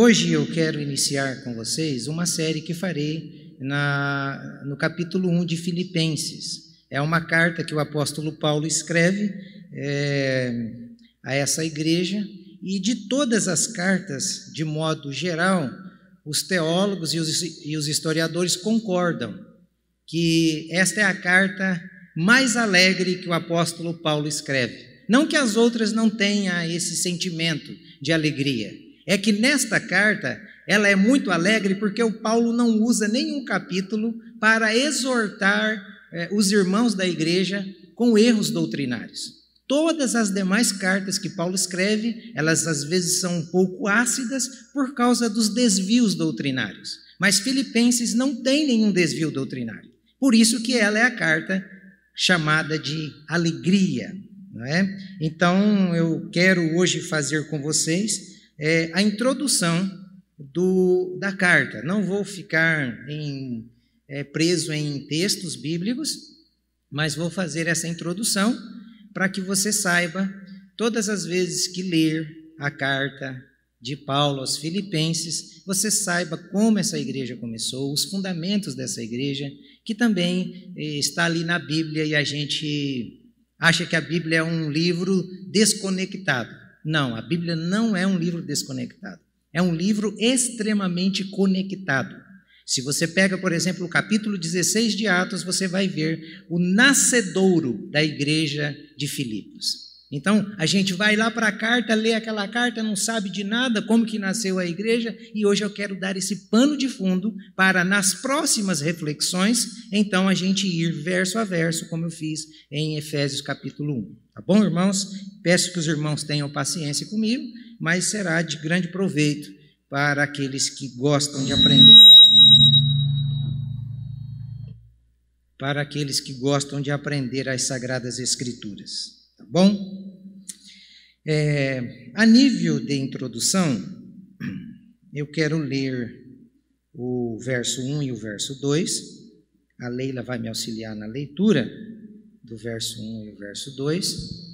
Hoje eu quero iniciar com vocês uma série que farei no capítulo 1 de Filipenses. É uma carta que o apóstolo Paulo escreve a essa igreja, e de todas as cartas, de modo geral, os teólogos e os historiadores concordam que esta é a carta mais alegre que o apóstolo Paulo escreve. Não que as outras não tenham esse sentimento de alegria, é que nesta carta ela é muito alegre porque o Paulo não usa nenhum capítulo para exortar os irmãos da igreja com erros doutrinários. Todas as demais cartas que Paulo escreve, elas às vezes são um pouco ácidas por causa dos desvios doutrinários. Mas Filipenses não tem nenhum desvio doutrinário. Por isso que ela é a carta chamada de alegria, não é? Então, eu quero hoje fazer com vocês a introdução da carta. Não vou ficar preso em textos bíblicos, mas vou fazer essa introdução para que você saiba, todas as vezes que ler a carta de Paulo aos Filipenses, você saiba como essa igreja começou, os fundamentos dessa igreja, que também está ali na Bíblia, e a gente acha que a Bíblia é um livro desconectado. Não, a Bíblia não é um livro desconectado. É um livro extremamente conectado. Se você pega, por exemplo, o capítulo 16 de Atos, você vai ver o nascedouro da igreja de Filipos. Então, a gente vai lá para a carta, lê aquela carta, não sabe de nada, como que nasceu a igreja, e hoje eu quero dar esse pano de fundo para, nas próximas reflexões, então a gente ir verso a verso, como eu fiz em Efésios capítulo 1. Tá bom, irmãos? Peço que os irmãos tenham paciência comigo, mas será de grande proveito para aqueles que gostam de aprender. Para aqueles que gostam de aprender as Sagradas Escrituras. Tá bom? A nível de introdução, eu quero ler o verso 1 e o verso 2. A Leila vai me auxiliar na leitura do verso 1 e o verso 2.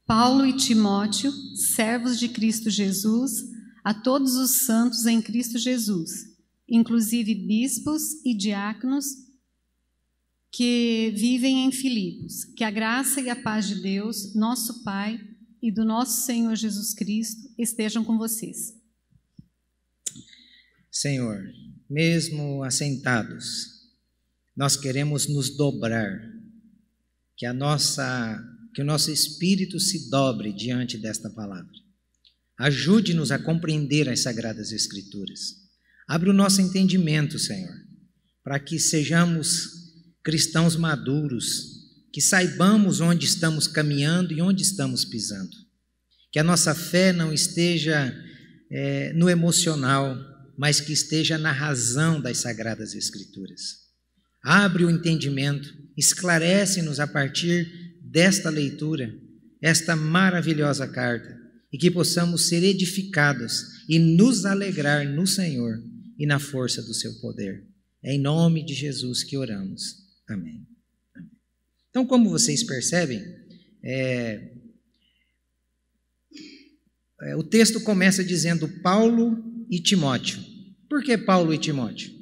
Paulo e Timóteo, servos de Cristo Jesus, a todos os santos em Cristo Jesus, inclusive bispos e diáconos que vivem em Filipos. Que a graça e a paz de Deus, nosso Pai, e do nosso Senhor Jesus Cristo estejam com vocês. Senhor, mesmo assentados, nós queremos nos dobrar, que o nosso espírito se dobre diante desta palavra. Ajude-nos a compreender as Sagradas Escrituras. Abre o nosso entendimento, Senhor, para que sejamos cristãos maduros, que saibamos onde estamos caminhando e onde estamos pisando. Que a nossa fé não esteja no emocional, mas que esteja na razão das Sagradas Escrituras. Abre o entendimento, esclarece-nos a partir desta leitura, esta maravilhosa carta, e que possamos ser edificados e nos alegrar no Senhor e na força do seu poder. É em nome de Jesus que oramos. Amém. Então, como vocês percebem, o texto começa dizendo Paulo e Timóteo. Por que Paulo e Timóteo?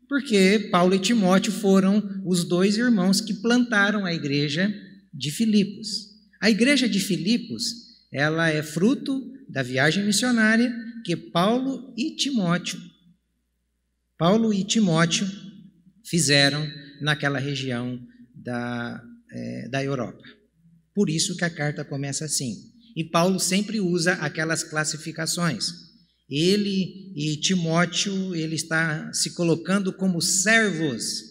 Porque Paulo e Timóteo foram os dois irmãos que plantaram a igreja de Filipos. A igreja de Filipos, ela é fruto da viagem missionária que Paulo e Timóteo fizeram naquela região da Europa. Por isso que a carta começa assim. E Paulo sempre usa aquelas classificações. Ele e Timóteo, ele está se colocando como servos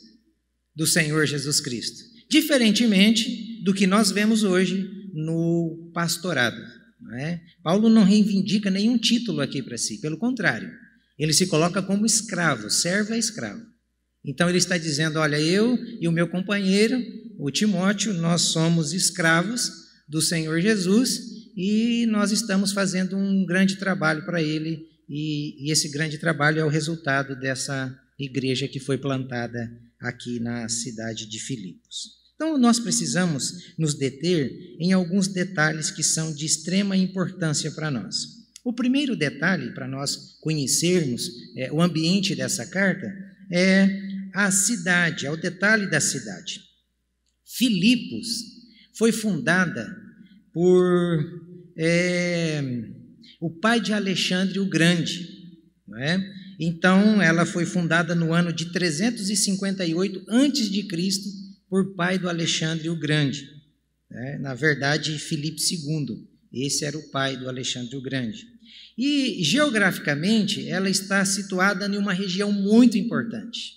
do Senhor Jesus Cristo. Diferentemente do que nós vemos hoje no pastorado. Não é? Paulo não reivindica nenhum título aqui para si, pelo contrário. Ele se coloca como escravo, servo é escravo. Então ele está dizendo, olha, eu e o meu companheiro, o Timóteo, nós somos escravos do Senhor Jesus e nós estamos fazendo um grande trabalho para ele e esse grande trabalho é o resultado dessa igreja que foi plantada aqui na cidade de Filipos. Então, nós precisamos nos deter em alguns detalhes que são de extrema importância para nós. O primeiro detalhe, para nós conhecermos o ambiente dessa carta, é a cidade, é o detalhe da cidade. Filipos foi fundada por o pai de Alexandre o Grande, não é? Então, ela foi fundada no ano de 358 a.C., por pai do Alexandre o Grande. Na verdade, Filipe II, esse era o pai do Alexandre o Grande. E, geograficamente, ela está situada em uma região muito importante.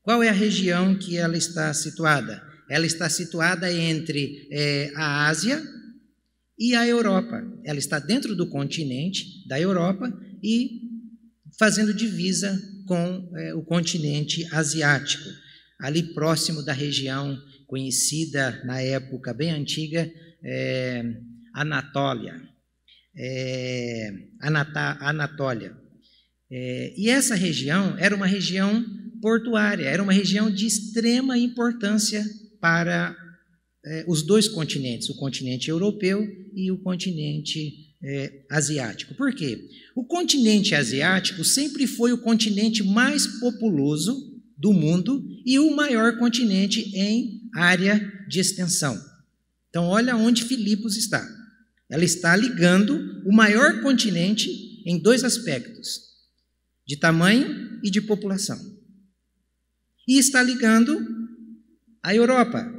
Qual é a região que ela está situada? Ela está situada entre a Ásia e a Europa. Ela está dentro do continente da Europa e fazendo divisa com o continente asiático, ali próximo da região conhecida na época bem antiga, Anatólia. E essa região era uma região portuária, era uma região de extrema importância para os dois continentes, o continente europeu e o continente asiático. Por quê? O continente asiático sempre foi o continente mais populoso do mundo e o maior continente em área de extensão. Então, olha onde Filipos está. Ela está ligando o maior continente em dois aspectos, de tamanho e de população. E está ligando a Europa,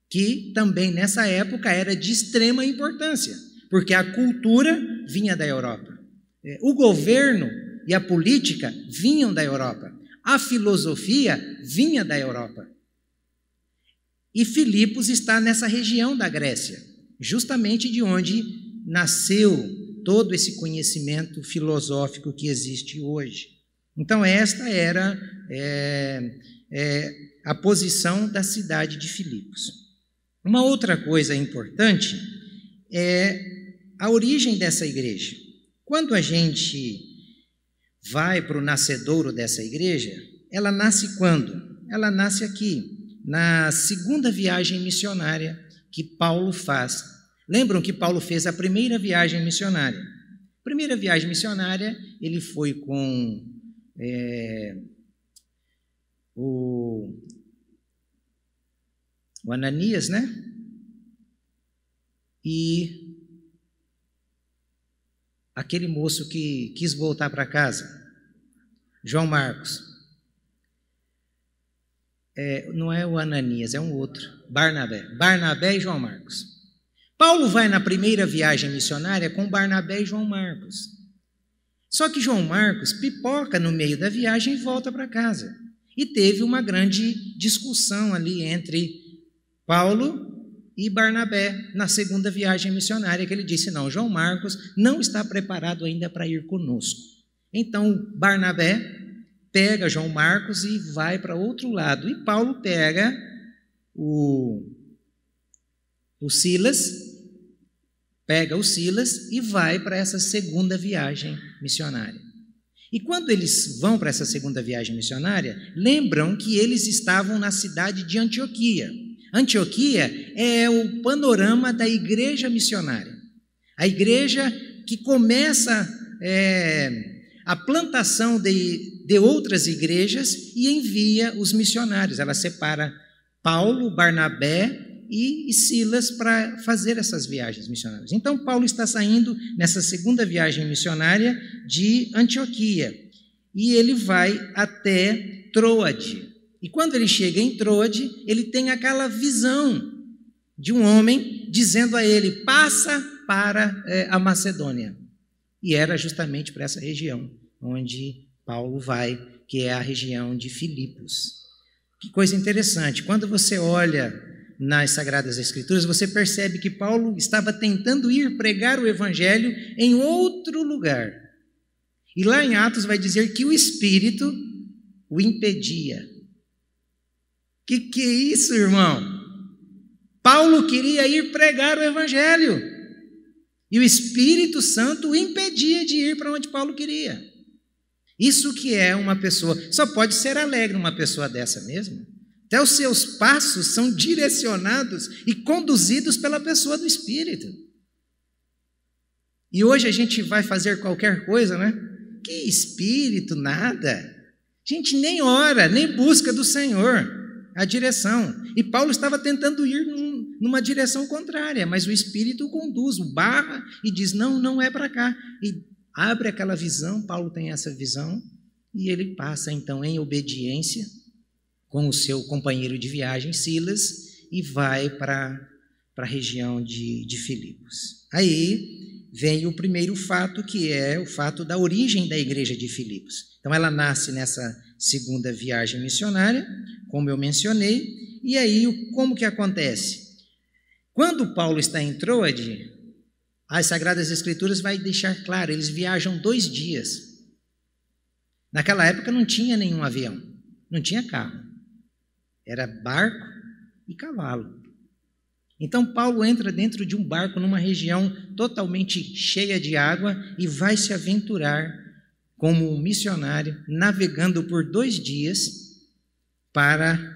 que também nessa época era de extrema importância, porque a cultura vinha da Europa. O governo e a política vinham da Europa. A filosofia vinha da Europa. E Filipos está nessa região da Grécia, justamente de onde nasceu todo esse conhecimento filosófico que existe hoje. Então, esta era a posição da cidade de Filipos. Uma outra coisa importante é a origem dessa igreja. Quando a gente vai para o nascedouro dessa igreja, ela nasce quando? Ela nasce aqui, na segunda viagem missionária que Paulo faz. Lembram que Paulo fez a primeira viagem missionária? A primeira viagem missionária, ele foi com o Ananias, né? E aquele moço que quis voltar para casa, João Marcos. Não é o Ananias, é um outro, Barnabé e João Marcos. Paulo vai na primeira viagem missionária com Barnabé e João Marcos. Só que João Marcos pipoca no meio da viagem e volta para casa. E teve uma grande discussão ali entre Paulo e Barnabé na segunda viagem missionária, que ele disse, não, João Marcos não está preparado ainda para ir conosco. Então, Barnabé pega João Marcos e vai para outro lado. E Paulo pega o Silas, e vai para essa segunda viagem missionária. E quando eles vão para essa segunda viagem missionária, lembram que eles estavam na cidade de Antioquia. Antioquia é o panorama da igreja missionária. A igreja que começa a plantação de outras igrejas e envia os missionários. Ela separa Paulo, Barnabé e Silas para fazer essas viagens missionárias. Então, Paulo está saindo nessa segunda viagem missionária de Antioquia e ele vai até Troade. E quando ele chega em Troade, ele tem aquela visão de um homem dizendo a ele, passa para a Macedônia. E era justamente para essa região onde Paulo vai, que é a região de Filipos. Que coisa interessante, quando você olha nas Sagradas Escrituras, você percebe que Paulo estava tentando ir pregar o Evangelho em outro lugar. E lá em Atos vai dizer que o Espírito o impedia. Que é isso, irmão? Paulo queria ir pregar o Evangelho. E o Espírito Santo o impedia de ir para onde Paulo queria. Isso que é uma pessoa... Só pode ser alegre uma pessoa dessa mesmo. Até os seus passos são direcionados e conduzidos pela pessoa do Espírito. E hoje a gente vai fazer qualquer coisa, né? Que Espírito, nada. A gente nem ora, nem busca do Senhor a direção. E Paulo estava tentando ir numa direção contrária, mas o Espírito o conduz, o barra e diz, não, não é para cá. E abre aquela visão, Paulo tem essa visão, e ele passa então em obediência com o seu companheiro de viagem, Silas, e vai para a região de Filipos. Aí vem o primeiro fato, que é o fato da origem da igreja de Filipos. Então ela nasce nessa segunda viagem missionária, como eu mencionei, e aí como que acontece? Quando Paulo está em Troade, as Sagradas Escrituras vai deixar claro, eles viajam 2 dias. Naquela época não tinha nenhum avião, não tinha carro, era barco e cavalo. Então Paulo entra dentro de um barco numa região totalmente cheia de água e vai se aventurar como um missionário, navegando por 2 dias para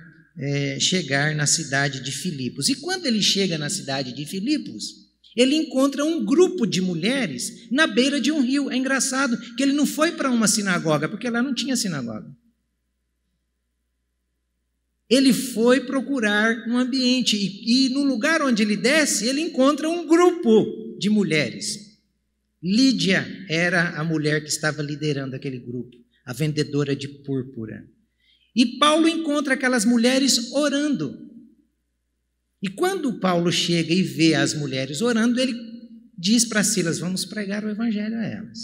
chegar na cidade de Filipos. E quando ele chega na cidade de Filipos, ele encontra um grupo de mulheres na beira de um rio. É engraçado que ele não foi para uma sinagoga, porque lá não tinha sinagoga. Ele foi procurar um ambiente e no lugar onde ele desce, ele encontra um grupo de mulheres. Lídia era a mulher que estava liderando aquele grupo, a vendedora de púrpura. E Paulo encontra aquelas mulheres orando. E quando Paulo chega e vê as mulheres orando, ele diz para Silas, vamos pregar o evangelho a elas.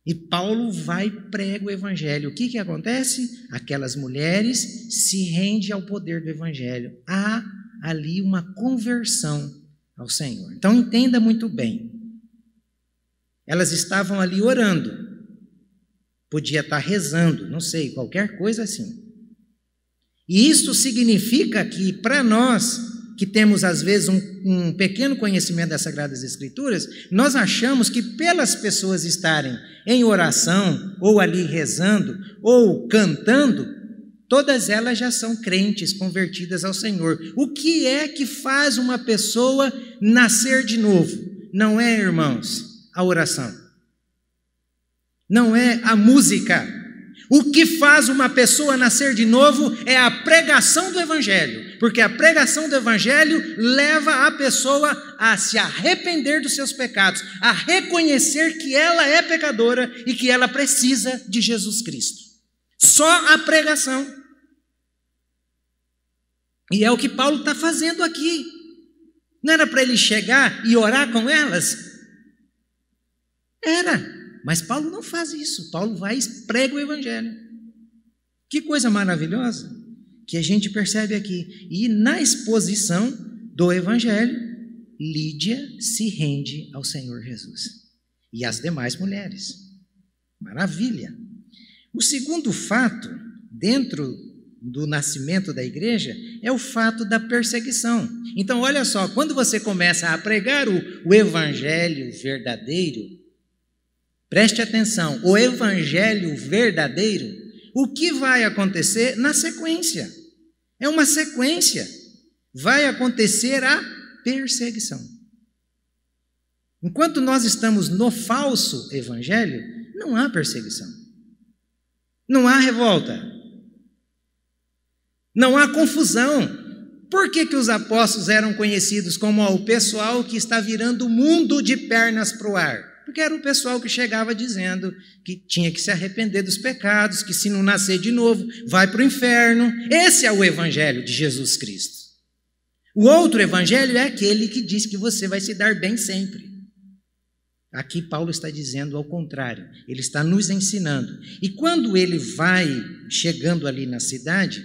E Paulo vai e prega o evangelho. O que acontece? Aquelas mulheres se rendem ao poder do evangelho. Há ali uma conversão ao Senhor. Então entenda muito bem. Elas estavam ali orando. Podia estar rezando, não sei, qualquer coisa assim. E isso significa que para nós, que temos às vezes um pequeno conhecimento das Sagradas Escrituras, nós achamos que pelas pessoas estarem em oração, ou ali rezando, ou cantando, todas elas já são crentes, convertidas ao Senhor. O que é que faz uma pessoa nascer de novo? Não é, irmãos, a oração. Não é a música. O que faz uma pessoa nascer de novo é a pregação do Evangelho, porque a pregação do Evangelho leva a pessoa a se arrepender dos seus pecados, a reconhecer que ela é pecadora e que ela precisa de Jesus Cristo. Só a pregação. E é o que Paulo está fazendo aqui. Não era para ele chegar e orar com elas? Era. Mas Paulo não faz isso. Paulo vai e prega o evangelho. Que coisa maravilhosa que a gente percebe aqui. E na exposição do evangelho, Lídia se rende ao Senhor Jesus. E as demais mulheres. Maravilha. O segundo fato, dentro do nascimento da igreja, é o fato da perseguição. Então, olha só, quando você começa a pregar o evangelho verdadeiro, preste atenção, o evangelho verdadeiro, o que vai acontecer na sequência? É uma sequência. Vai acontecer a perseguição. Enquanto nós estamos no falso evangelho, não há perseguição. Não há revolta. Não há confusão. Por que os apóstolos eram conhecidos como o pessoal que está virando o mundo de pernas para o ar? Porque era o pessoal que chegava dizendo que tinha que se arrepender dos pecados, que se não nascer de novo, vai para o inferno. Esse é o evangelho de Jesus Cristo. O outro evangelho é aquele que diz que você vai se dar bem sempre. Aqui Paulo está dizendo ao contrário, ele está nos ensinando. E quando ele vai chegando ali na cidade,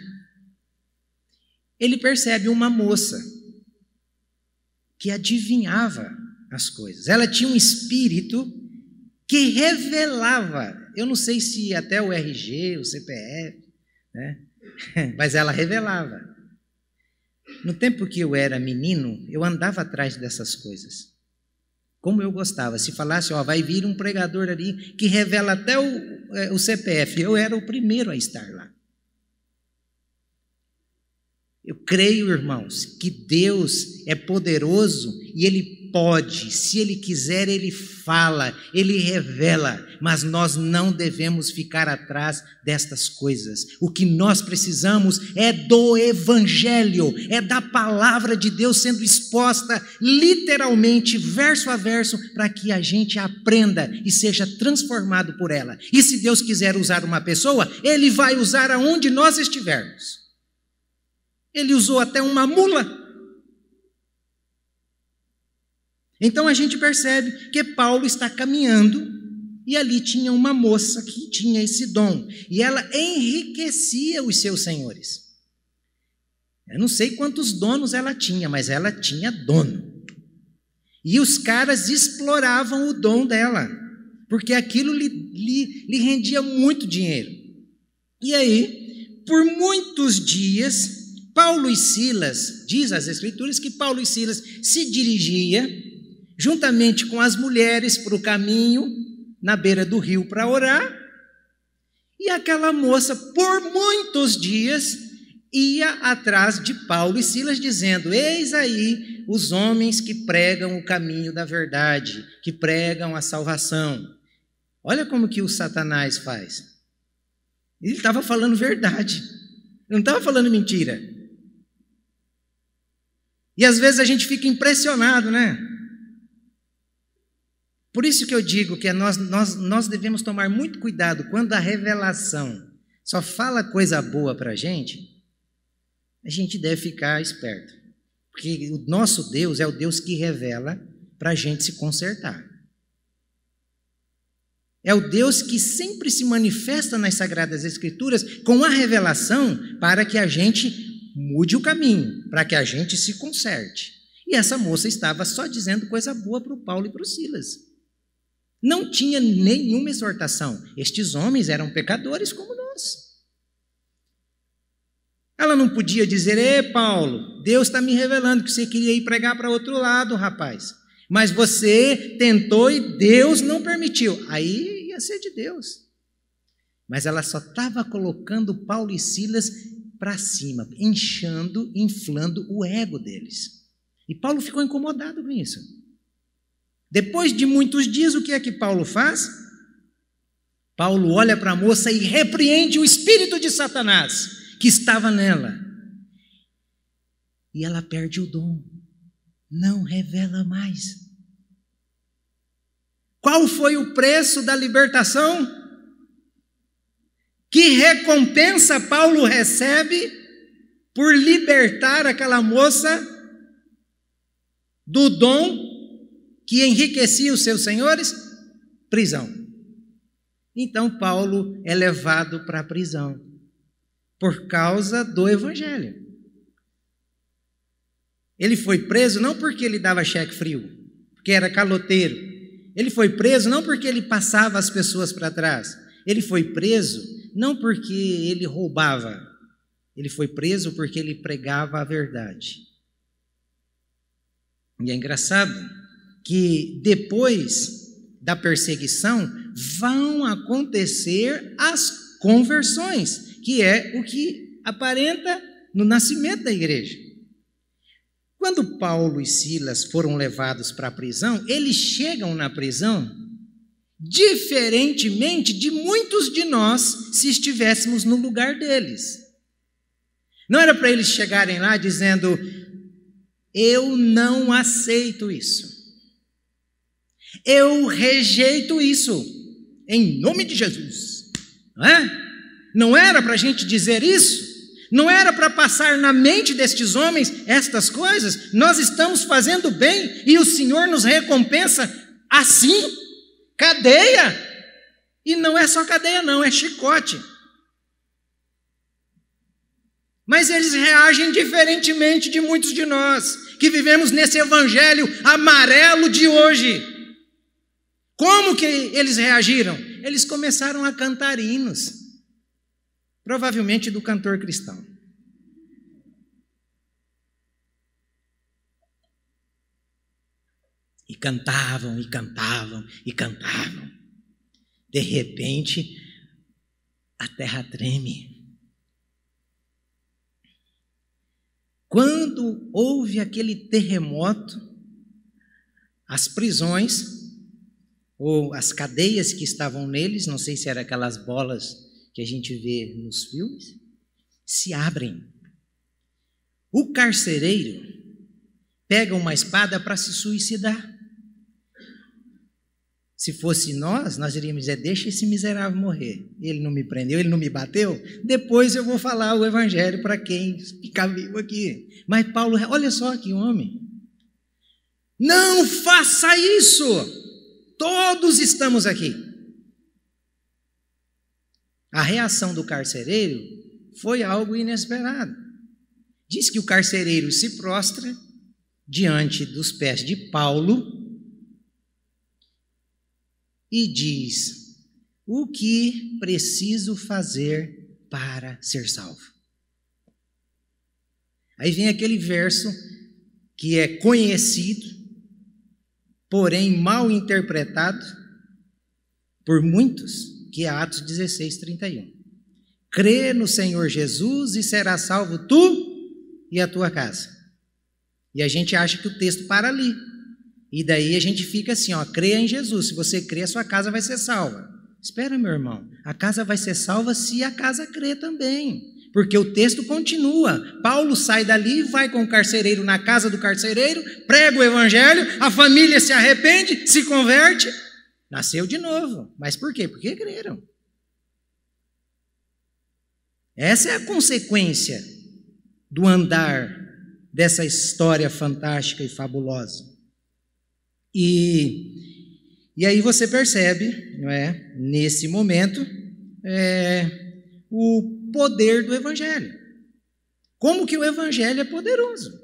ele percebe uma moça que adivinhava as coisas. Ela tinha um espírito que revelava, eu não sei se até o RG, o CPF, né? Mas ela revelava. No tempo que eu era menino, eu andava atrás dessas coisas. Como eu gostava. Se falasse, vai vir um pregador ali que revela até o CPF, eu era o primeiro a estar lá. creio, irmãos, que Deus é poderoso e Ele pode, se Ele quiser, Ele fala, Ele revela, mas nós não devemos ficar atrás destas coisas. O que nós precisamos é do Evangelho, é da palavra de Deus sendo exposta literalmente, verso a verso, para que a gente aprenda e seja transformado por ela. E se Deus quiser usar uma pessoa, Ele vai usar aonde nós estivermos. Ele usou até uma mula. Então a gente percebe que Paulo está caminhando e ali tinha uma moça que tinha esse dom e ela enriquecia os seus senhores. Eu não sei quantos donos ela tinha, mas ela tinha dono. E os caras exploravam o dom dela, porque aquilo lhe rendia muito dinheiro. E aí, por muitos dias, Paulo e Silas, diz as Escrituras que Paulo e Silas se dirigia, juntamente com as mulheres, para o caminho, na beira do rio, para orar, e aquela moça, por muitos dias, ia atrás de Paulo e Silas, dizendo: eis aí os homens que pregam o caminho da verdade, que pregam a salvação. Olha como que o Satanás faz. Ele estava falando verdade, não estava falando mentira. E às vezes a gente fica impressionado, né? Por isso que eu digo que nós devemos tomar muito cuidado quando a revelação só fala coisa boa para a gente deve ficar esperto. Porque o nosso Deus é o Deus que revela para a gente se consertar. É o Deus que sempre se manifesta nas Sagradas Escrituras com a revelação para que a gente mude o caminho, para que a gente se conserte. E essa moça estava só dizendo coisa boa para o Paulo e para o Silas. Não tinha nenhuma exortação. Estes homens eram pecadores como nós. Ela não podia dizer: ei, Paulo, Deus está me revelando que você queria ir pregar para outro lado, rapaz. Mas você tentou e Deus não permitiu. Aí ia ser de Deus. Mas ela só estava colocando Paulo e Silas para cima, inflando o ego deles. E Paulo ficou incomodado com isso. Depois de muitos dias, o que é que Paulo faz? Paulo olha para a moça e repreende o espírito de Satanás que estava nela. E ela perde o dom. Não revela mais. Qual foi o preço da libertação? Que recompensa Paulo recebe por libertar aquela moça do dom que enriquecia os seus senhores? Prisão. Então Paulo é levado para a prisão por causa do Evangelho. Ele foi preso não porque ele dava cheque frio, porque era caloteiro. Ele foi preso não porque ele passava as pessoas para trás. Ele foi preso não porque ele roubava. Ele foi preso porque ele pregava a verdade. E é engraçado que depois da perseguição vão acontecer as conversões, que é o que aparenta no nascimento da igreja. Quando Paulo e Silas foram levados para a prisão, eles chegam na prisão diferentemente de muitos de nós se estivéssemos no lugar deles. Não era para eles chegarem lá dizendo: eu não aceito isso, eu rejeito isso, em nome de Jesus. Não é? Não era para a gente dizer isso? Não era para passar na mente destes homens estas coisas? Nós estamos fazendo bem e o Senhor nos recompensa assim? Cadeia? E não é só cadeia não, é chicote. Mas eles reagem diferentemente de muitos de nós, que vivemos nesse evangelho amarelo de hoje. Como que eles reagiram? Eles começaram a cantar hinos, provavelmente do cantor cristão. E cantavam, e cantavam, e cantavam. De repente, a terra treme. Quando houve aquele terremoto, as prisões, ou as cadeias que estavam neles, não sei se eram aquelas bolas que a gente vê nos filmes, se abrem. O carcereiro pega uma espada para se suicidar. Se fosse nós iríamos dizer, deixa esse miserável morrer. Ele não me prendeu, ele não me bateu. Depois eu vou falar o evangelho para quem ficar vivo aqui. Mas Paulo, olha só que homem. Não faça isso. Todos estamos aqui. A reação do carcereiro foi algo inesperado. Diz que o carcereiro se prostra diante dos pés de Paulo e diz: o que preciso fazer para ser salvo? Aí vem aquele verso que é conhecido, porém mal interpretado por muitos, que é Atos 16:31. Crê no Senhor Jesus e serás salvo tu e a tua casa. E a gente acha que o texto para ali. E daí a gente fica assim, creia em Jesus. Se você crê, a sua casa vai ser salva. Espera, meu irmão, a casa vai ser salva se a casa crê também. Porque o texto continua. Paulo sai dali, vai com o carcereiro na casa do carcereiro, prega o evangelho, a família se arrepende, se converte, nasceu de novo. Mas por quê? Porque creram. Essa é a consequência do andar dessa história fantástica e fabulosa. E aí você percebe, não é, nesse momento, o poder do evangelho. Como que o evangelho é poderoso.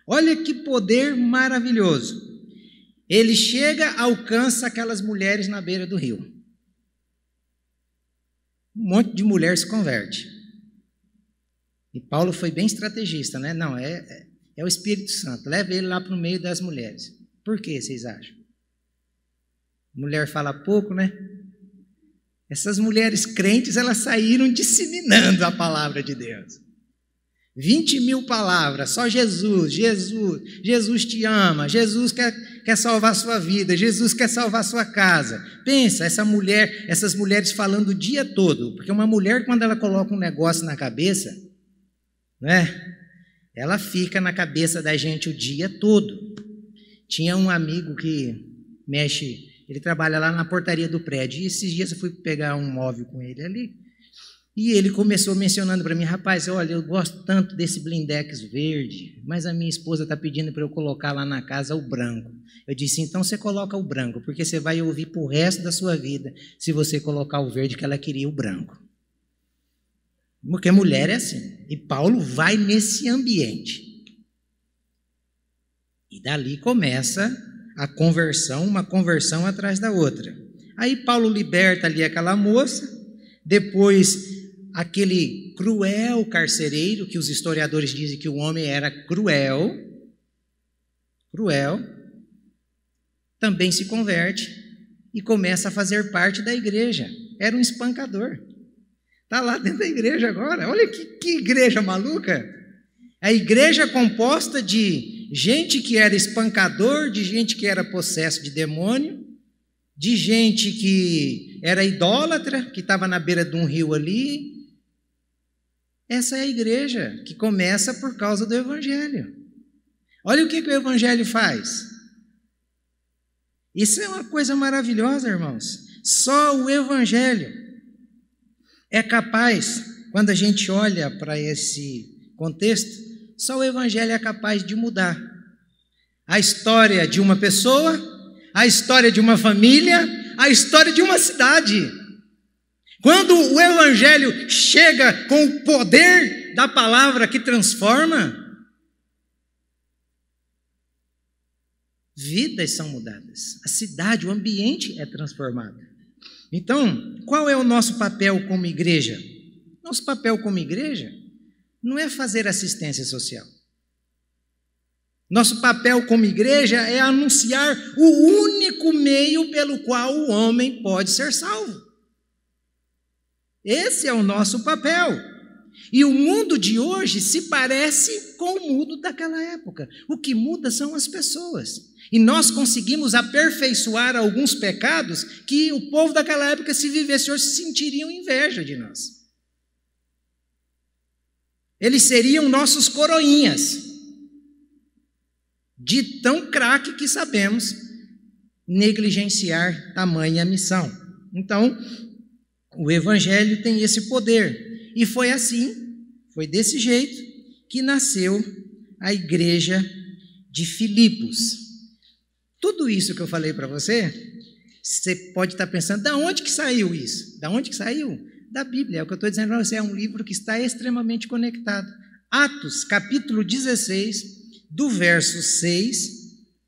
Olha que poder maravilhoso. Ele chega, alcança aquelas mulheres na beira do rio. Um monte de mulher se converte. E Paulo foi bem estrategista, né? Não, é o Espírito Santo. Leva ele lá para o meio das mulheres. Por que vocês acham? Mulher fala pouco, né? Essas mulheres crentes, elas saíram disseminando a palavra de Deus. 20.000 palavras, só Jesus, Jesus, Jesus te ama, Jesus quer salvar a sua vida, Jesus quer salvar a sua casa. Pensa, essas mulheres falando o dia todo, porque uma mulher, quando ela coloca um negócio na cabeça, né? Ela fica na cabeça da gente o dia todo. Tinha um amigo que ele trabalha lá na portaria do prédio, e esses dias eu fui pegar um móvel com ele ali, e ele começou mencionando para mim, rapaz, olha, eu gosto tanto desse blindex verde, mas a minha esposa está pedindo para eu colocar lá na casa o branco. Eu disse, então você coloca o branco, porque você vai ouvir para o resto da sua vida se você colocar o verde, que ela queria o branco. Porque mulher é assim. E Paulo vai nesse ambiente. E dali começa a conversão, uma conversão atrás da outra. Aí Paulo liberta ali aquela moça, depois aquele cruel carcereiro, que os historiadores dizem que o homem era cruel, também se converte e começa a fazer parte da igreja. Era um espancador. Está lá dentro da igreja agora. Olha que igreja maluca. A igreja é composta de gente que era espancador, de gente que era possesso de demônio, de gente que era idólatra, que estava na beira de um rio ali. Essa é a igreja que começa por causa do evangelho. Olha o que o evangelho faz. Isso é uma coisa maravilhosa, irmãos. Só o evangelho é capaz, quando a gente olha para esse contexto, só o evangelho é capaz de mudar a história de uma pessoa, a história de uma família, a história de uma cidade. Quando o evangelho chega com o poder da palavra que transforma, vidas são mudadas, a cidade, o ambiente é transformado. Então, qual é o nosso papel como igreja? Nosso papel como igreja não é fazer assistência social. Nosso papel como igreja é anunciar o único meio pelo qual o homem pode ser salvo. Esse é o nosso papel. E o mundo de hoje se parece com o mundo daquela época. O que muda são as pessoas. E nós conseguimos aperfeiçoar alguns pecados que o povo daquela época, se vivesse hoje, sentiriam inveja de nós. Eles seriam nossos coroinhas, de tão craque que sabemos negligenciar tamanha missão. Então, o Evangelho tem esse poder. E foi assim, foi desse jeito, que nasceu a igreja de Filipos. Tudo isso que eu falei para você, você pode estar pensando, da onde que saiu isso? Da onde que saiu? Da Bíblia. É o que eu estou dizendo para você, é um livro que está extremamente conectado. Atos, capítulo 16, do verso 6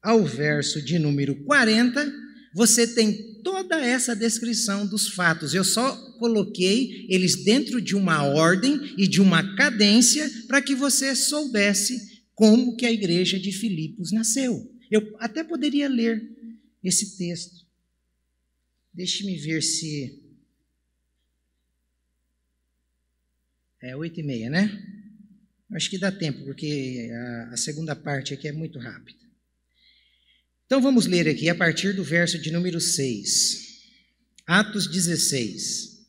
ao verso de número 40, você tem toda essa descrição dos fatos. Eu só coloquei eles dentro de uma ordem e de uma cadência para que você soubesse como que a igreja de Filipos nasceu. Eu até poderia ler esse texto. Deixe-me ver se... É 8h30, né? Acho que dá tempo, porque a segunda parte aqui é muito rápida. Então vamos ler aqui a partir do verso de número 6. Atos 16.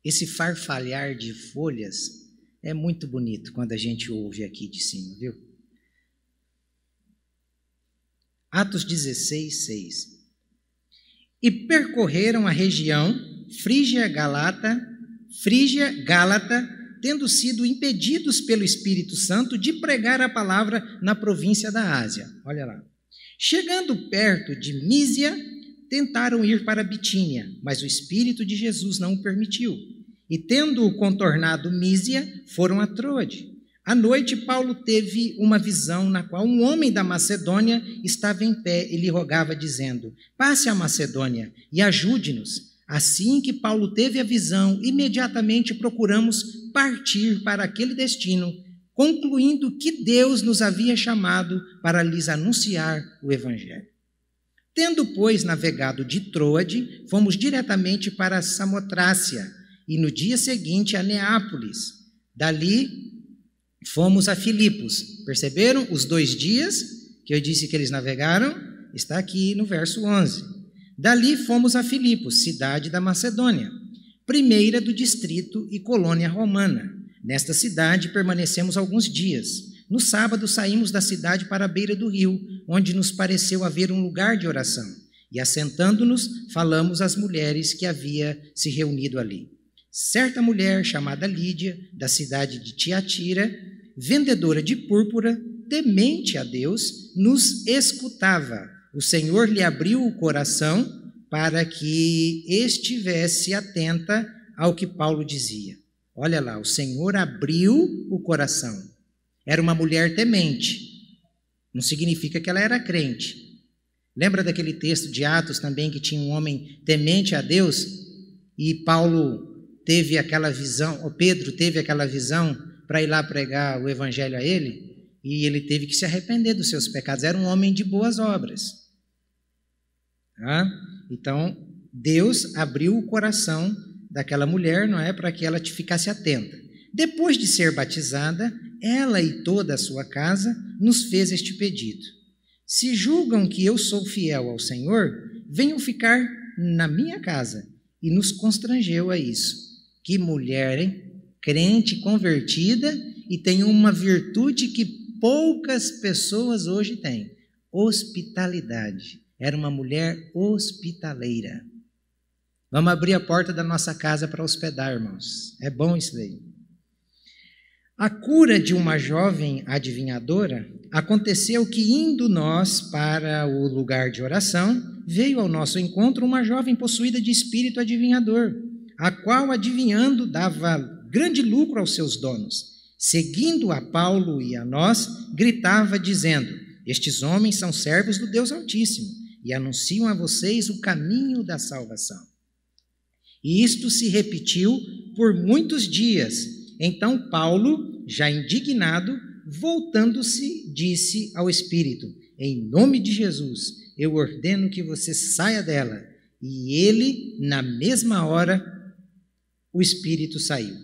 Esse farfalhar de folhas é muito bonito quando a gente ouve aqui de cima, viu? Atos 16, 6. E percorreram a região Frígia, Gálata, tendo sido impedidos pelo Espírito Santo de pregar a palavra na província da Ásia. Olha lá. Chegando perto de Mísia, tentaram ir para Bitínia, mas o Espírito de Jesus não o permitiu. E tendo contornado Mísia, foram a Troade. À noite, Paulo teve uma visão na qual um homem da Macedônia estava em pé e lhe rogava, dizendo: passe à Macedônia e ajude-nos. Assim que Paulo teve a visão, imediatamente procuramos partir para aquele destino, concluindo que Deus nos havia chamado para lhes anunciar o Evangelho. Tendo, pois, navegado de Troade, fomos diretamente para Samotrácia e no dia seguinte a Neápolis. Dali fomos a Filipos. Perceberam os 2 dias que eu disse que eles navegaram? Está aqui no verso 11. Dali fomos a Filipos, cidade da Macedônia, primeira do distrito e colônia romana. Nesta cidade permanecemos alguns dias. No sábado saímos da cidade para a beira do rio, onde nos pareceu haver um lugar de oração. E assentando-nos, falamos às mulheres que havia se reunido ali. Certa mulher chamada Lídia, da cidade de Tiatira, vendedora de púrpura, temente a Deus, nos escutava. O Senhor lhe abriu o coração para que estivesse atenta ao que Paulo dizia. Olha lá, o Senhor abriu o coração. Era uma mulher temente. Não significa que ela era crente. Lembra daquele texto de Atos também, que tinha um homem temente a Deus? E Paulo teve aquela visão, ou Pedro teve aquela visão para ir lá pregar o evangelho a ele? E ele teve que se arrepender dos seus pecados. Era um homem de boas obras. Então, Deus abriu o coração daquela mulher, não é, para que ela ficasse atenta. Depois de ser batizada, ela e toda a sua casa nos fez este pedido: se julgam que eu sou fiel ao Senhor, venham ficar na minha casa. E nos constrangeu a isso. Que mulher, hein? Crente, convertida, e tem uma virtude que poucas pessoas hoje têm: hospitalidade. Era uma mulher hospitaleira. Vamos abrir a porta da nossa casa para hospedar, irmãos. É bom isso daí. A cura de uma jovem adivinhadora aconteceu que, indo nós para o lugar de oração, veio ao nosso encontro uma jovem possuída de espírito adivinhador, a qual, adivinhando, dava grande lucro aos seus donos. Seguindo a Paulo e a nós, gritava, dizendo: estes homens são servos do Deus Altíssimo e anunciam a vocês o caminho da salvação. E isto se repetiu por muitos dias. Então Paulo, já indignado, voltando-se, disse ao Espírito: em nome de Jesus, eu ordeno que você saia dela. E ele, na mesma hora, o espírito saiu.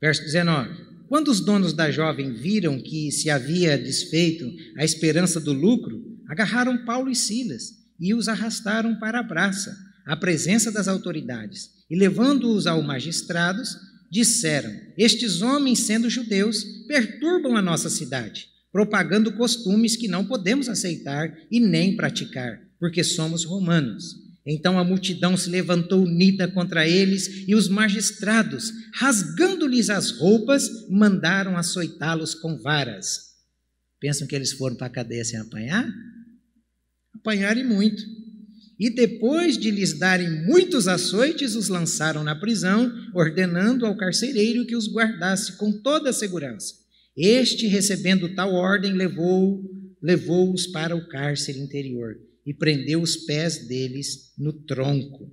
Verso 19. Quando os donos da jovem viram que se havia desfeito a esperança do lucro, agarraram Paulo e Silas e os arrastaram para a praça, à presença das autoridades, e levando-os aos magistrados, disseram: estes homens, sendo judeus, perturbam a nossa cidade, propagando costumes que não podemos aceitar e nem praticar, porque somos romanos. Então a multidão se levantou unida contra eles, e os magistrados, rasgando-lhes as roupas, mandaram açoitá-los com varas. Pensam que eles foram para a cadeia sem apanhar? Apanharam muito. E depois de lhes darem muitos açoites, os lançaram na prisão, ordenando ao carcereiro que os guardasse com toda a segurança. Este, recebendo tal ordem, levou-os para o cárcere interior e prendeu os pés deles no tronco.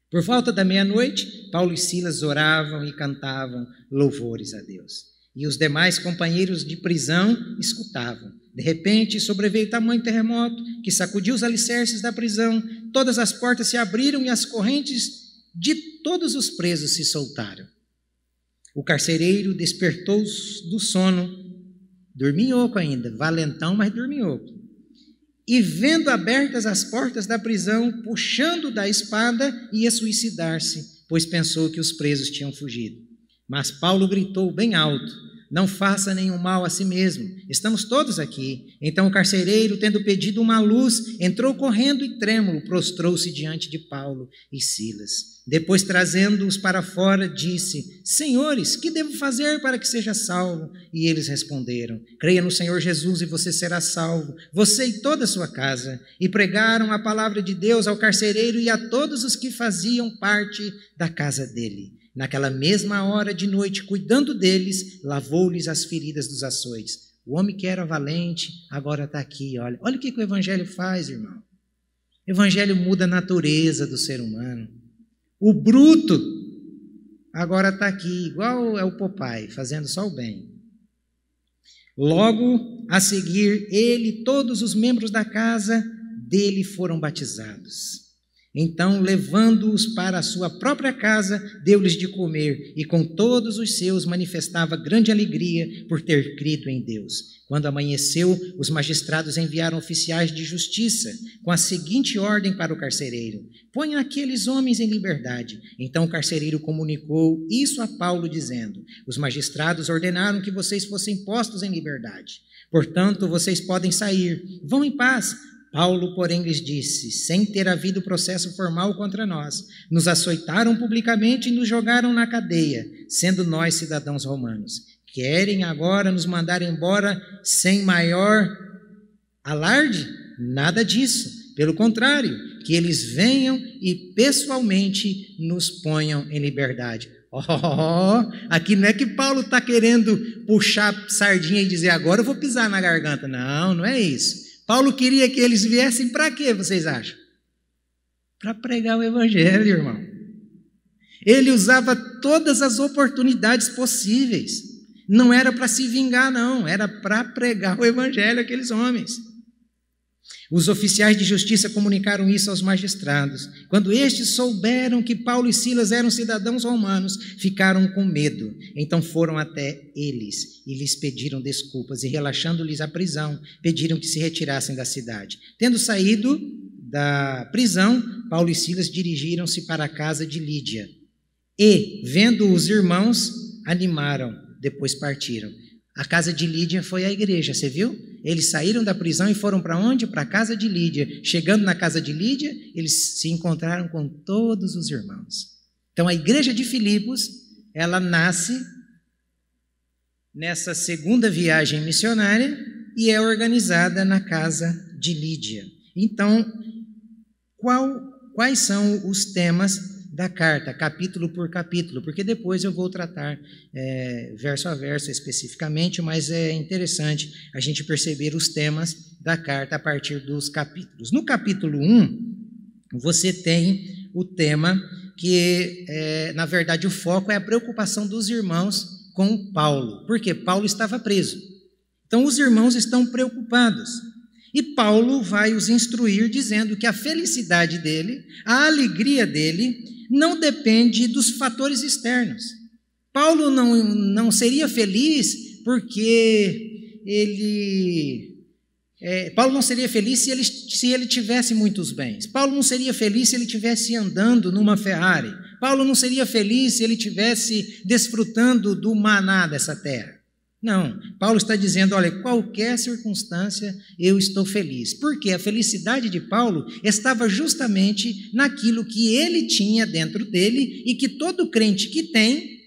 Por volta da meia-noite, Paulo e Silas oravam e cantavam louvores a Deus. E os demais companheiros de prisão escutavam. De repente, sobreveio tamanho terremoto que sacudiu os alicerces da prisão. Todas as portas se abriram e as correntes de todos os presos se soltaram. O carcereiro despertou do sono, dorminhoco ainda, valentão, mas dorminhoco. E vendo abertas as portas da prisão, puxando da espada, ia suicidar-se, pois pensou que os presos tinham fugido. Mas Paulo gritou bem alto: não faça nenhum mal a si mesmo, estamos todos aqui. Então o carcereiro, tendo pedido uma luz, entrou correndo e trêmulo, prostrou-se diante de Paulo e Silas. Depois, trazendo-os para fora, disse: senhores, que devo fazer para que seja salvo? E eles responderam: creia no Senhor Jesus e você será salvo, você e toda a sua casa. E pregaram a palavra de Deus ao carcereiro e a todos os que faziam parte da casa dele. Naquela mesma hora de noite, cuidando deles, lavou-lhes as feridas dos açoites. O homem que era valente agora está aqui, olha. Olha o que o evangelho faz, irmão. O evangelho muda a natureza do ser humano. O bruto agora está aqui, igual é o Popeye, fazendo só o bem. Logo a seguir, ele e todos os membros da casa dele foram batizados. Então, levando-os para a sua própria casa, deu-lhes de comer, e com todos os seus manifestava grande alegria por ter crido em Deus. Quando amanheceu, os magistrados enviaram oficiais de justiça com a seguinte ordem para o carcereiro: ponham aqueles homens em liberdade. Então o carcereiro comunicou isso a Paulo, dizendo: os magistrados ordenaram que vocês fossem postos em liberdade. Portanto, vocês podem sair. Vão em paz. Paulo, porém, lhes disse: sem ter havido processo formal contra nós, nos açoitaram publicamente e nos jogaram na cadeia, sendo nós cidadãos romanos. Querem agora nos mandar embora sem maior alarde? Nada disso. Pelo contrário, que eles venham e pessoalmente nos ponham em liberdade. Aqui não é que Paulo está querendo puxar sardinha e dizer: agora eu vou pisar na garganta. Não, não é isso. Paulo queria que eles viessem para quê, vocês acham? Para pregar o evangelho, irmão. Ele usava todas as oportunidades possíveis. Não era para se vingar, não. Era para pregar o evangelho àqueles homens. Os oficiais de justiça comunicaram isso aos magistrados. Quando estes souberam que Paulo e Silas eram cidadãos romanos, ficaram com medo. Então foram até eles e lhes pediram desculpas, e relaxando-lhes a prisão, pediram que se retirassem da cidade. Tendo saído da prisão, Paulo e Silas dirigiram-se para a casa de Lídia. E, vendo os irmãos, animaram, depois partiram. A casa de Lídia foi a igreja, você viu? Eles saíram da prisão e foram para onde? Para a casa de Lídia. Chegando na casa de Lídia, eles se encontraram com todos os irmãos. Então a igreja de Filipos, ela nasce nessa segunda viagem missionária e é organizada na casa de Lídia. Então, quais são os temas da carta, capítulo por capítulo? Porque depois eu vou tratar verso a verso especificamente, mas é interessante a gente perceber os temas da carta a partir dos capítulos. No capítulo 1, você tem o tema que, na verdade, o foco é a preocupação dos irmãos com Paulo, porque Paulo estava preso. Então, os irmãos estão preocupados. E Paulo vai os instruir dizendo que a felicidade dele, a alegria dele, não depende dos fatores externos. Paulo não seria feliz porque Paulo não seria feliz se ele tivesse muitos bens. Paulo não seria feliz se ele estivesse andando numa Ferrari. Paulo não seria feliz se ele estivesse desfrutando do maná dessa terra. Não, Paulo está dizendo, olha, qualquer circunstância eu estou feliz. Porque a felicidade de Paulo estava justamente naquilo que ele tinha dentro dele e que todo crente que tem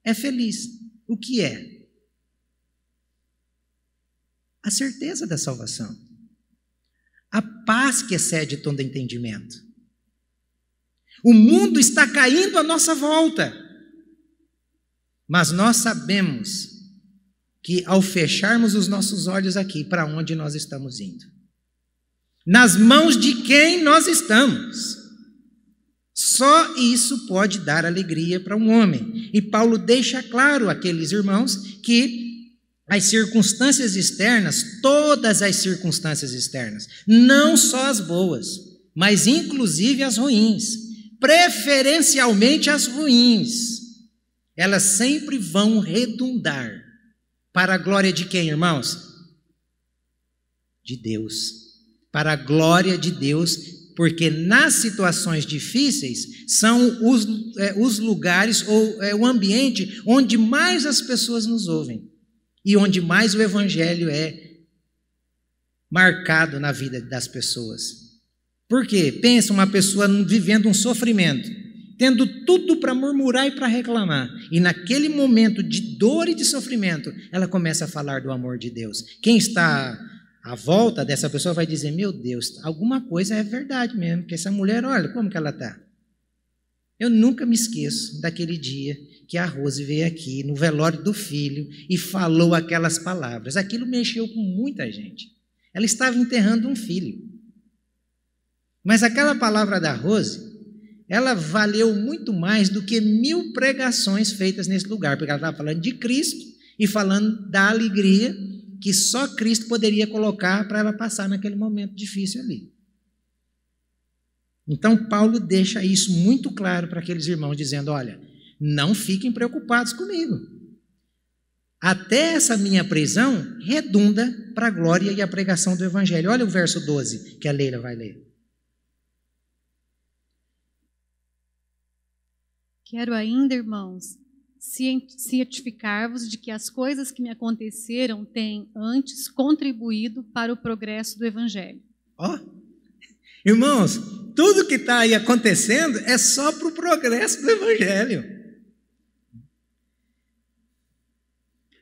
é feliz. O que é? A certeza da salvação. A paz que excede todo entendimento. O mundo está caindo à nossa volta. Mas nós sabemos que ao fecharmos os nossos olhos aqui, para onde nós estamos indo? Nas mãos de quem nós estamos? Só isso pode dar alegria para um homem. E Paulo deixa claro àqueles irmãos que as circunstâncias externas, todas as circunstâncias externas, não só as boas, mas inclusive as ruins, preferencialmente as ruins, elas sempre vão redundar para a glória de quem, irmãos? De Deus. Para a glória de Deus, porque nas situações difíceis são os lugares ou o ambiente onde mais as pessoas nos ouvem e onde mais o evangelho é marcado na vida das pessoas. Por quê? Pensa uma pessoa vivendo um sofrimento, tendo tudo para murmurar e para reclamar, e naquele momento de dor e de sofrimento, ela começa a falar do amor de Deus. Quem está à volta dessa pessoa vai dizer, meu Deus, alguma coisa é verdade mesmo, porque essa mulher, olha como que ela está. Eu nunca me esqueço daquele dia que a Rose veio aqui no velório do filho e falou aquelas palavras. Aquilo mexeu com muita gente. Ela estava enterrando um filho. Mas aquela palavra da Rose, ela valeu muito mais do que 1000 pregações feitas nesse lugar, porque ela estava falando de Cristo e falando da alegria que só Cristo poderia colocar para ela passar naquele momento difícil ali. Então, Paulo deixa isso muito claro para aqueles irmãos, dizendo, olha, não fiquem preocupados comigo. Até essa minha prisão redunda para a glória e a pregação do Evangelho. Olha o verso 12, que a Leila vai ler. Quero ainda, irmãos, cientificar-vos de que as coisas que me aconteceram têm antes contribuído para o progresso do Evangelho. Ó, irmãos, tudo que está aí acontecendo é só para o progresso do Evangelho.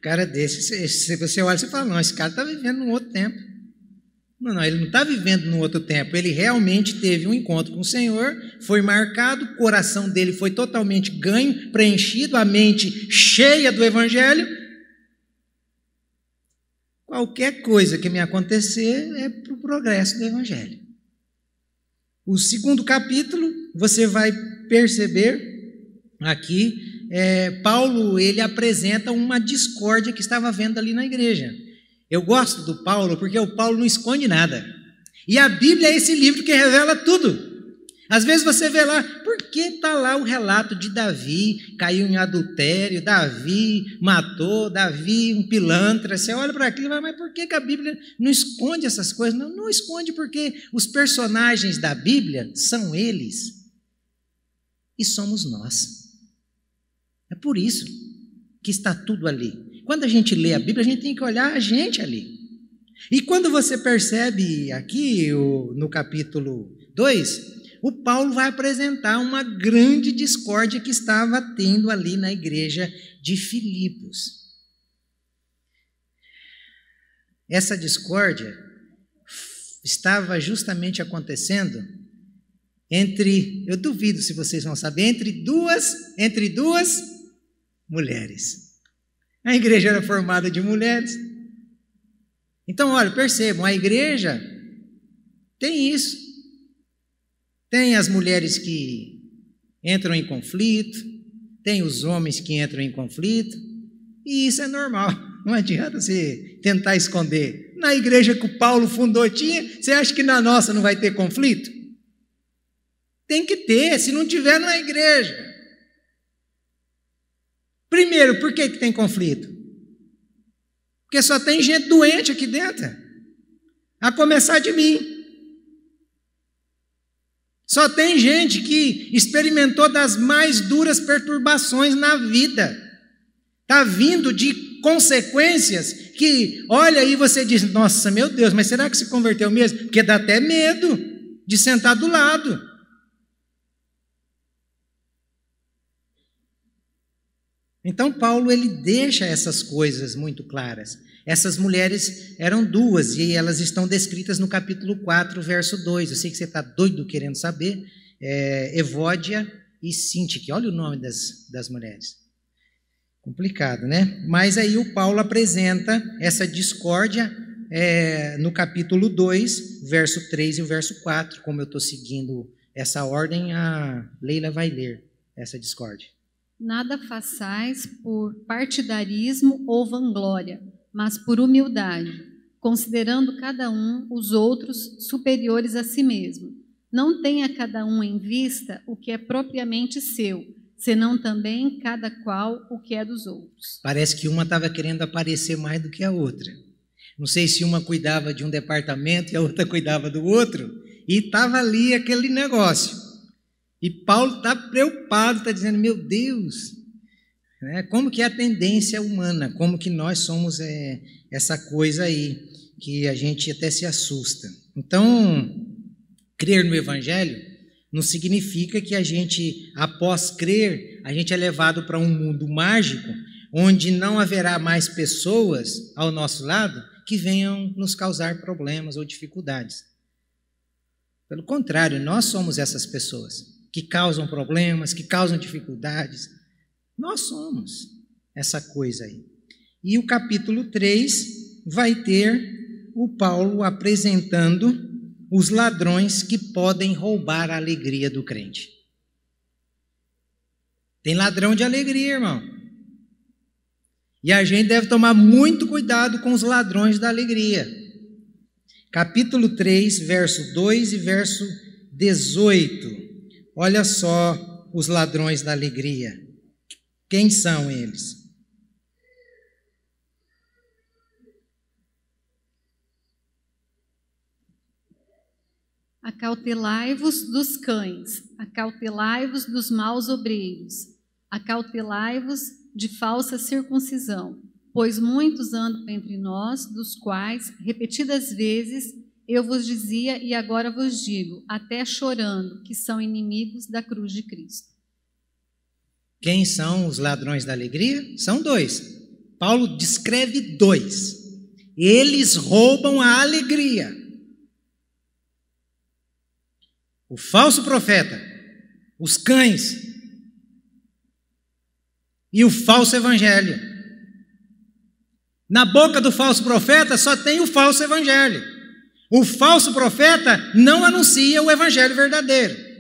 Cara desse, se você olha, você fala, não, esse cara está vivendo num outro tempo. Não, ele não está vivendo num outro tempo. Ele realmente teve um encontro com o Senhor, foi marcado, o coração dele foi totalmente ganho, preenchido, a mente cheia do Evangelho. Qualquer coisa que me acontecer é para o progresso do Evangelho. O segundo capítulo, você vai perceber aqui, Paulo, ele apresenta uma discórdia que estava havendo ali na igreja. Eu gosto do Paulo porque o Paulo não esconde nada. E a Bíblia é esse livro que revela tudo. Às vezes você vê lá, por que está lá o relato de Davi, caiu em adultério, Davi matou, Davi um pilantra. Você olha para aquilo e fala, mas por que a Bíblia não esconde essas coisas? Não esconde porque os personagens da Bíblia são eles e somos nós. É por isso que está tudo ali. Quando a gente lê a Bíblia, a gente tem que olhar a gente ali. E quando você percebe aqui, no capítulo 2, o Paulo vai apresentar uma grande discórdia que estava tendo ali na igreja de Filipos. Essa discórdia estava justamente acontecendo eu duvido se vocês vão saber, entre duas mulheres. A igreja era formada de mulheres. Então, olha, percebam, a igreja tem isso. Tem as mulheres que entram em conflito, tem os homens que entram em conflito, e isso é normal. Não adianta você tentar esconder. Na igreja que o Paulo fundou tinha, você acha que na nossa não vai ter conflito? Tem que ter, se não tiver, não é igreja. Primeiro, por que tem conflito? Porque só tem gente doente aqui dentro, a começar de mim. Só tem gente que experimentou das mais duras perturbações na vida. Está vindo de consequências que, olha aí, você diz, nossa, meu Deus, mas será que se converteu mesmo? Porque dá até medo de sentar do lado. Então Paulo, ele deixa essas coisas muito claras. Essas mulheres eram duas e elas estão descritas no capítulo 4, verso 2. Eu sei que você está doido querendo saber. Evódia e Sintique. Olha o nome das mulheres. Complicado, né? Mas aí o Paulo apresenta essa discórdia no capítulo 2, verso 3 e o verso 4. Como eu estou seguindo essa ordem, a Leila vai ler essa discórdia. Nada façais por partidarismo ou vanglória, mas por humildade, considerando cada um os outros superiores a si mesmo. Não tenha cada um em vista o que é propriamente seu, senão também cada qual o que é dos outros. Parece que uma estava querendo aparecer mais do que a outra. Não sei se uma cuidava de um departamento e a outra cuidava do outro, e estava ali aquele negócio. E Paulo está preocupado, está dizendo, meu Deus, como que é a tendência humana, como que nós somos essa coisa aí, que a gente até se assusta. Então, crer no Evangelho não significa que a gente, após crer, a gente é levado para um mundo mágico, onde não haverá mais pessoas ao nosso lado que venham nos causar problemas ou dificuldades. Pelo contrário, nós somos essas pessoas que causam problemas, que causam dificuldades. Nós somos essa coisa aí. E o capítulo 3 vai ter o Paulo apresentando os ladrões que podem roubar a alegria do crente. Tem ladrão de alegria, irmão. E a gente deve tomar muito cuidado com os ladrões da alegria. Capítulo 3, verso 2 e verso 18. Olha só os ladrões da alegria. Quem são eles? Acautelai-vos dos cães, acautelai-vos dos maus obreiros, acautelai-vos de falsa circuncisão, pois muitos andam entre nós, dos quais, repetidas vezes, eu vos dizia e agora vos digo, até chorando, que são inimigos da cruz de Cristo. Quem são os ladrões da alegria? São dois. Paulo descreve dois. Eles roubam a alegria. O falso profeta, os cães e o falso evangelho. Na boca do falso profeta só tem o falso evangelho. O falso profeta não anuncia o evangelho verdadeiro.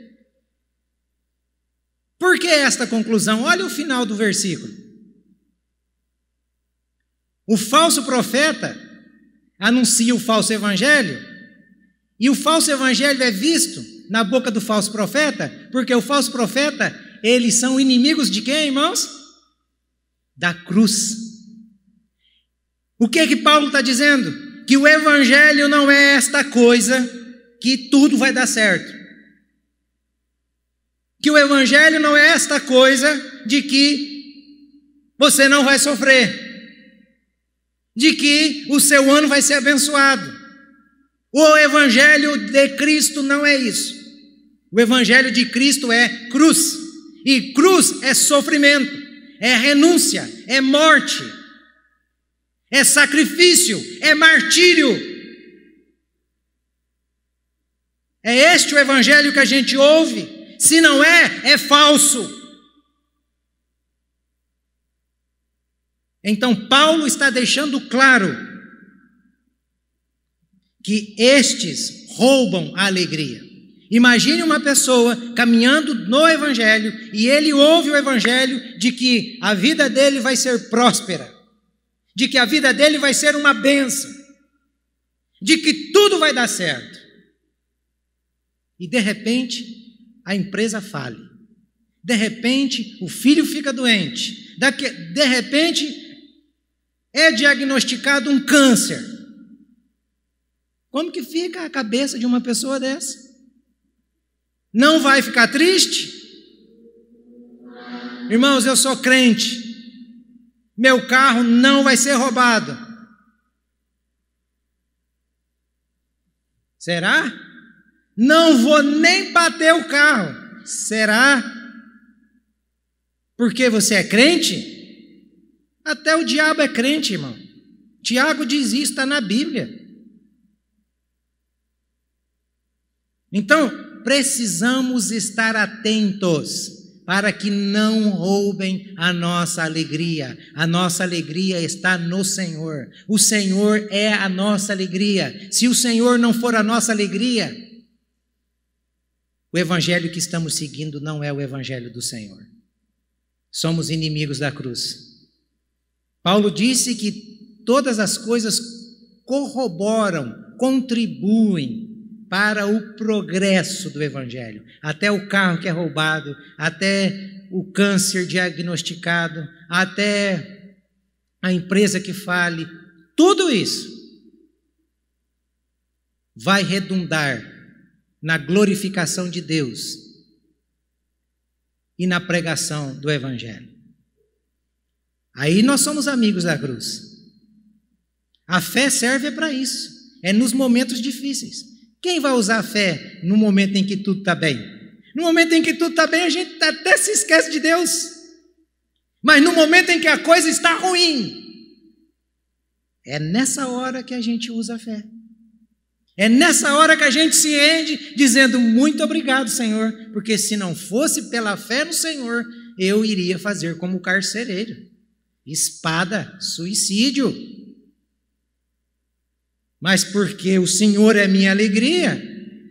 Por que esta conclusão? Olha o final do versículo. O falso profeta anuncia o falso evangelho, e o falso evangelho é visto na boca do falso profeta, porque o falso profeta, eles são inimigos de quem, irmãos? Da cruz. O que é que Paulo está dizendo? Que o evangelho não é esta coisa que tudo vai dar certo. Que o evangelho não é esta coisa de que você não vai sofrer. De que o seu ano vai ser abençoado. O evangelho de Cristo não é isso. O evangelho de Cristo é cruz. E cruz é sofrimento, é renúncia, é morte, é sacrifício, é martírio. É este o evangelho que a gente ouve. Se não é, é falso. Então Paulo está deixando claro que estes roubam a alegria. Imagine uma pessoa caminhando no evangelho e ele ouve o evangelho de que a vida dele vai ser próspera, de que a vida dele vai ser uma bênção, de que tudo vai dar certo. E de repente, a empresa fale. De repente, o filho fica doente. De repente, é diagnosticado um câncer. Como que fica a cabeça de uma pessoa dessa? Não vai ficar triste? Irmãos, eu sou crente. Meu carro não vai ser roubado. Será? Não vou nem bater o carro. Será? Porque você é crente? Até o diabo é crente, irmão. Tiago diz isso, está na Bíblia. Então, precisamos estar atentos para que não roubem a nossa alegria. A nossa alegria está no Senhor. O Senhor é a nossa alegria. Se o Senhor não for a nossa alegria, o evangelho que estamos seguindo não é o evangelho do Senhor. Somos inimigos da cruz. Paulo disse que todas as coisas corroboram, contribuem para o progresso do evangelho. Até o carro que é roubado, até o câncer diagnosticado, até a empresa que fale, tudo isso vai redundar na glorificação de Deus e na pregação do evangelho. Aí nós somos amigos da cruz. A fé serve para isso. É nos momentos difíceis. Quem vai usar a fé no momento em que tudo está bem? No momento em que tudo está bem, a gente até se esquece de Deus. Mas no momento em que a coisa está ruim, é nessa hora que a gente usa a fé. É nessa hora que a gente se rende dizendo muito obrigado, Senhor, porque se não fosse pela fé no Senhor, eu iria fazer como o carcereiro. Espada, suicídio. Mas porque o Senhor é minha alegria,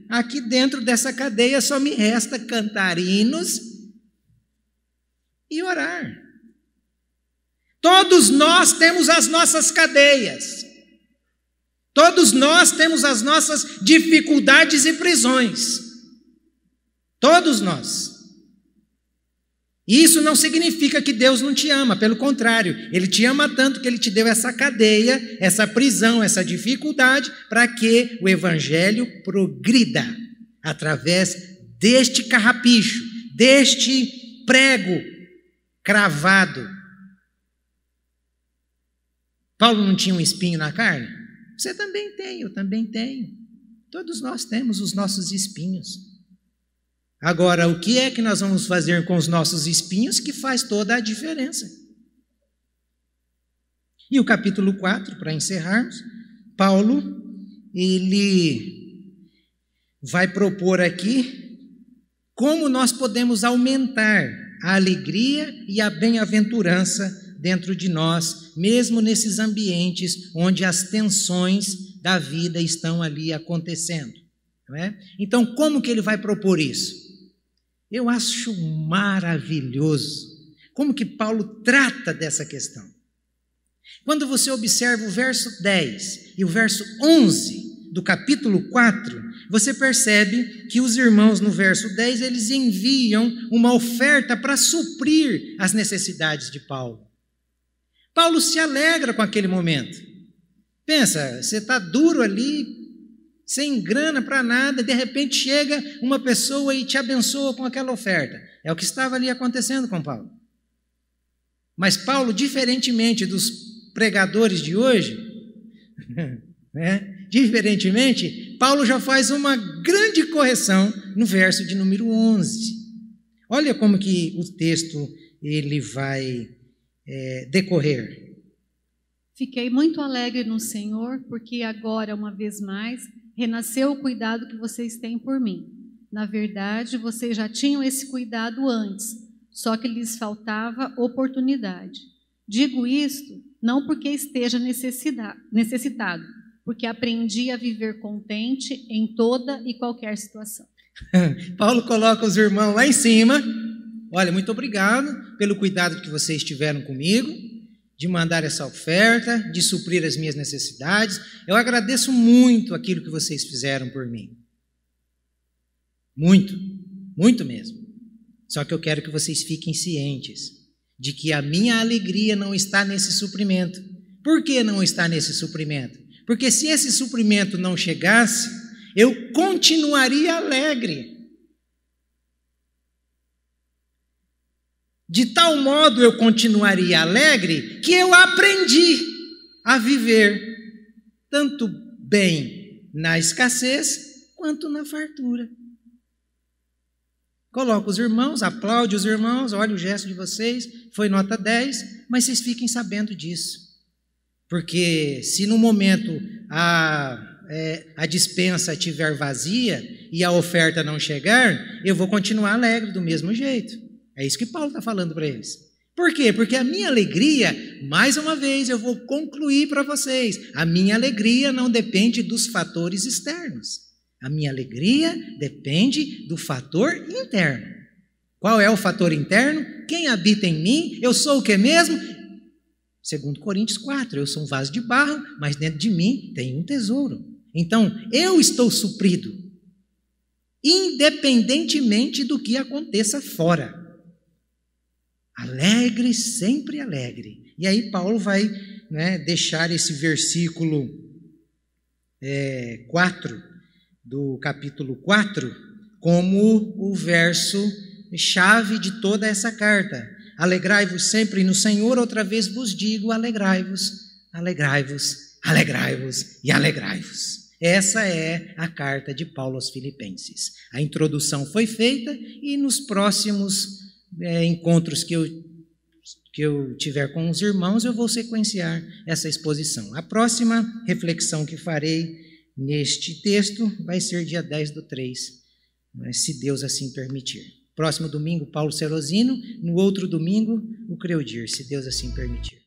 aqui dentro dessa cadeia só me resta cantar hinos e orar. Todos nós temos as nossas cadeias. Todos nós temos as nossas dificuldades e prisões. Todos nós. E isso não significa que Deus não te ama, pelo contrário, Ele te ama tanto que Ele te deu essa cadeia, essa prisão, essa dificuldade, para que o Evangelho progrida através deste carrapicho, deste prego cravado. Paulo não tinha um espinho na carne? Você também tem, eu também tenho. Todos nós temos os nossos espinhos. Agora, o que é que nós vamos fazer com os nossos espinhos que faz toda a diferença? E o capítulo 4, para encerrarmos, Paulo, ele vai propor aqui como nós podemos aumentar a alegria e a bem-aventurança dentro de nós, mesmo nesses ambientes onde as tensões da vida estão ali acontecendo. Não é? Então, como que ele vai propor isso? Eu acho maravilhoso como que Paulo trata dessa questão. Quando você observa o verso 10 e o verso 11 do capítulo 4, você percebe que os irmãos no verso 10, eles enviam uma oferta para suprir as necessidades de Paulo. Paulo se alegra com aquele momento. Pensa, você está duro ali, sem grana para nada, de repente chega uma pessoa e te abençoa com aquela oferta. É o que estava ali acontecendo com Paulo. Mas Paulo, diferentemente dos pregadores de hoje, diferentemente, Paulo já faz uma grande correção no verso de número 11. Olha como que o texto ele vai decorrer. Fiquei muito alegre no Senhor, porque agora, uma vez mais, renasceu o cuidado que vocês têm por mim. Na verdade, vocês já tinham esse cuidado antes, só que lhes faltava oportunidade. Digo isto não porque esteja necessitado, porque aprendi a viver contente em toda e qualquer situação. Paulo coloca os irmãos lá em cima. Olha, muito obrigado pelo cuidado que vocês tiveram comigo, de mandar essa oferta, de suprir as minhas necessidades. Eu agradeço muito aquilo que vocês fizeram por mim. Muito, muito mesmo. Só que eu quero que vocês fiquem cientes de que a minha alegria não está nesse suprimento. Por que não está nesse suprimento? Porque se esse suprimento não chegasse, eu continuaria alegre. De tal modo eu continuaria alegre que eu aprendi a viver tanto bem na escassez quanto na fartura. Coloca os irmãos, aplaude os irmãos, olha o gesto de vocês, foi nota 10, mas vocês fiquem sabendo disso. Porque se no momento a dispensa estiver vazia e a oferta não chegar, eu vou continuar alegre do mesmo jeito. É isso que Paulo está falando para eles. Por quê? Porque a minha alegria, mais uma vez eu vou concluir para vocês, a minha alegria não depende dos fatores externos. A minha alegria depende do fator interno. Qual é o fator interno? Quem habita em mim? Eu sou o que mesmo? 2 Coríntios 4, eu sou um vaso de barro, mas dentro de mim tem um tesouro. Então, eu estou suprido, independentemente do que aconteça fora. Alegre, sempre alegre. E aí Paulo vai, deixar esse versículo 4, do capítulo 4, como o verso chave de toda essa carta. Alegrai-vos sempre no Senhor, outra vez vos digo, alegrai-vos, alegrai-vos, alegrai-vos e alegrai-vos. Essa é a carta de Paulo aos Filipenses. A introdução foi feita e nos próximos encontros que eu tiver com os irmãos, eu vou sequenciar essa exposição. A próxima reflexão que farei neste texto vai ser dia 10/3, se Deus assim permitir. Próximo domingo, Paulo Serosino, no outro domingo, o Creudir, se Deus assim permitir.